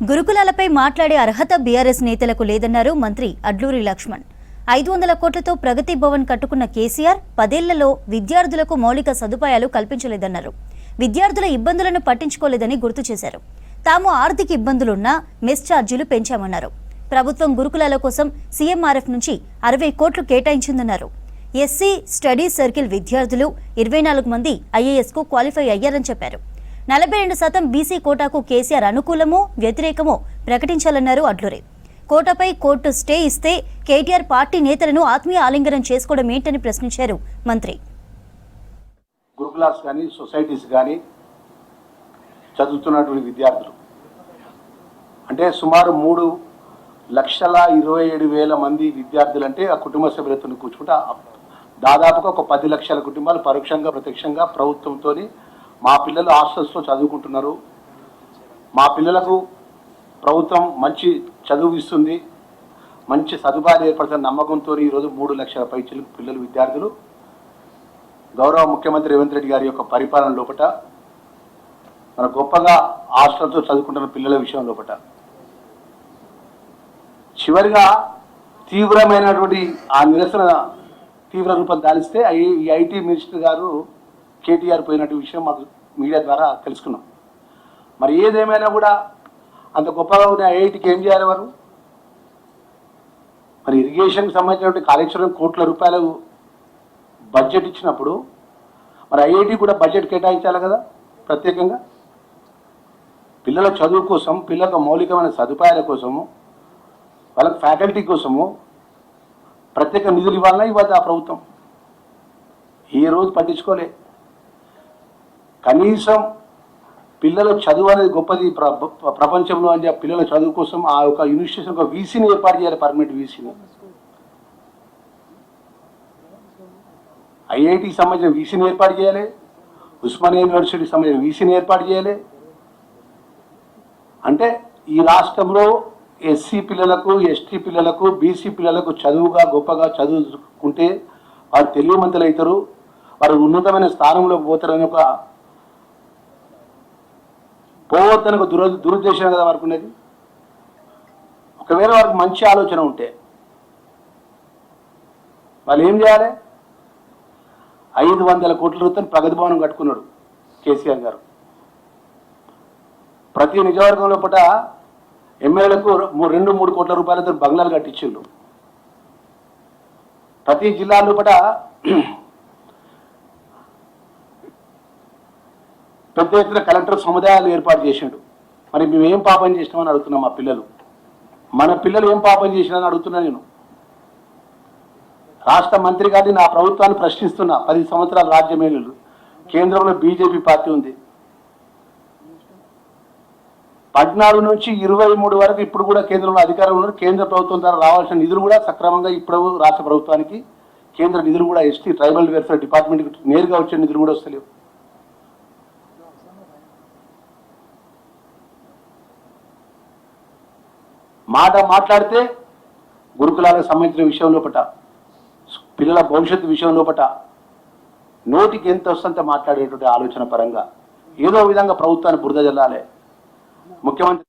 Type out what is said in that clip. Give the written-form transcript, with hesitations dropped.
గురుకులాలపై మాట్లాడే అర్హత బీఆర్ఎస్ నేతలకు లేదన్నారు మంత్రి అడ్లూరి లక్ష్మణ్. 500 కోట్లతో ప్రగతి భవన్ కట్టుకున్న కేసీఆర్ 10 ఏళ్లలో విద్యార్థులకు మౌలిక సదుపాయాలు కల్పించలేదన్నారు. విద్యార్థుల ఇబ్బందులను పట్టించుకోలేదని గుర్తు చేశారు. తాము ఆర్థిక ఇబ్బందులున్నా మెస్ ఛార్జీలు పెంచామన్నారు. ప్రభుత్వం గురుకులాల కోసం సీఎంఆర్ఎఫ్ నుంచి 60 కోట్లు కేటాయించిందన్నారు. ఎస్సీ స్టడీ సర్కిల్ విద్యార్థులు 24 మంది ఐఏఎస్కు క్వాలిఫై అయ్యారని చెప్పారు. 42% బీసీ కోటాకు కేసీఆర్ అనుకూలమో వ్యతిరేకమో ప్రకటించాలన్నారు అడ్లూరి. కోటాపై కోర్టు స్టే ఇస్తే కేటీఆర్ పార్టీ నేతలను ఆత్మీయ ఆలింగనం చేసుకోవడం ఏంటని ప్రశ్నించారు మంత్రి. గురుకులాస్ కానీ సొసైటీస్ కానీ చదువుతున్నటువంటి విద్యార్థులు అంటే సుమారు 3,27,000 మంది విద్యార్థులు అంటే ఆ కుటుంబ సభ్యులతో కూర్చుంటే దాదాపుగా ఒక 10 లక్షల కుటుంబాలు పరోక్షంగా ప్రత్యక్షంగా ప్రభుత్వంతో మా పిల్లలు హాస్టల్స్లో చదువుకుంటున్నారు, మా పిల్లలకు ప్రభుత్వం మంచి చదువు ఇస్తుంది, మంచి సదుపాయాలు ఏర్పడుతున్న నమ్మకంతో ఈరోజు 3 లక్షల పైచిలకు పిల్లలు విద్యార్థులు గౌరవ ముఖ్యమంత్రి రేవంత్ రెడ్డి గారి యొక్క పరిపాలన లోపట మన గొప్పగా హాస్టల్తో చదువుకుంటున్న పిల్లల విషయం లోపట చివరిగా తీవ్రమైనటువంటి ఆ నిరసన తీవ్ర రూపం దాలిస్తే ఈ ఐటీ మినిస్టర్ గారు కేటీఆర్ పోయినట్టు విషయం మాకు మీడియా ద్వారా తెలుసుకున్నాం. మరి ఏదేమైనా కూడా అంత గొప్పగా ఉన్న ఐఐటికి ఏం చేయాలి వారు? మరి ఇరిగేషన్కి సంబంధించినటువంటి కాళేశ్వరం కోట్ల రూపాయలు బడ్జెట్ ఇచ్చినప్పుడు మరి ఐఐటి కూడా బడ్జెట్ కేటాయించాలి కదా ప్రత్యేకంగా. పిల్లల చదువు కోసం, పిల్లలకు మౌలికమైన సదుపాయాల కోసము, వాళ్ళకి ఫ్యాకల్టీ కోసము ప్రత్యేక నిధులు ఇవ్వాలన్నా ఇవ్వద్దు ఆ ప్రభుత్వం. ఏ రోజు పట్టించుకోలే. కనీసం పిల్లల చదువు అనేది గొప్పది ప్రపంచంలో అని చెప్పి పిల్లల చదువు కోసం ఆ యొక్క యూనివర్సిటీ ఒక వీసీని ఏర్పాటు చేయాలి, పర్మనెంట్ వీసీని. ఐఐటికి సంబంధించిన వీసీని ఏర్పాటు చేయాలి, ఉస్మానియా యూనివర్సిటీకి సంబంధించిన వీసీని ఏర్పాటు చేయాలి. అంటే ఈ రాష్ట్రంలో ఎస్సీ పిల్లలకు, ఎస్టీ పిల్లలకు, బీసీ పిల్లలకు చదువుగా గొప్పగా చదువుకుంటే వారు తెలివిమంతులు అవుతారు, వారు ఉన్నతమైన స్థానంలోకి పోతారని ఒక పోవద్దని ఒక దురుద్దేశం కదా వారికి ఉండేది. ఒకవేళ వారికి మంచి ఆలోచన ఉంటే వాళ్ళు ఏం చేయాలి? 500 కోట్ల రూపాయలు ప్రగతి భవనం కట్టుకున్నాడు కేసీఆర్ గారు. ప్రతి నియోజకవర్గంలో పూట ఎమ్మెల్యేలకు 2-3 కోట్ల రూపాయలతో బంగ్లాలు కట్టించిండు. ప్రతి జిల్లాలో పూట పెద్ద ఎత్తున కలెక్టర్ సముదాయాలు ఏర్పాటు చేసిండు. మరి మేము ఏం పాపం చేసినామని అడుగుతున్నాం. మా పిల్లలు, మన పిల్లలు ఏం పాపం చేసినామని అడుగుతున్నా నేను. రాష్ట్ర మంత్రి గారిని నా ప్రభుత్వాన్ని ప్రశ్నిస్తున్నా. 10 సంవత్సరాల రాజ్యమేలు, కేంద్రంలో బీజేపీ పార్టీ ఉంది. 14 నుంచి 23 వరకు ఇప్పుడు కూడా కేంద్రంలో అధికారంలో ఉన్నారు. కేంద్ర ప్రభుత్వం ద్వారా రావాల్సిన నిధులు కూడా సక్రమంగా ఇప్పుడు రాష్ట్ర ప్రభుత్వానికి కేంద్ర నిధులు కూడా ఎస్టీ ట్రైబల్ వెల్ఫేర్ డిపార్ట్మెంట్కి నేరుగా వచ్చే నిధులు కూడా వస్తలేవు. మాట్లాడితే గురుకులాలకు సంబంధించిన విషయం లోపట, పిల్లల భవిష్యత్తు విషయం లోపట నోటికి ఎంత వస్తుందో మాట్లాడేటువంటి ఆలోచన పరంగా ఏదో విధంగా ప్రభుత్వాన్ని బురద జల్లాలి. ముఖ్యమంత్రి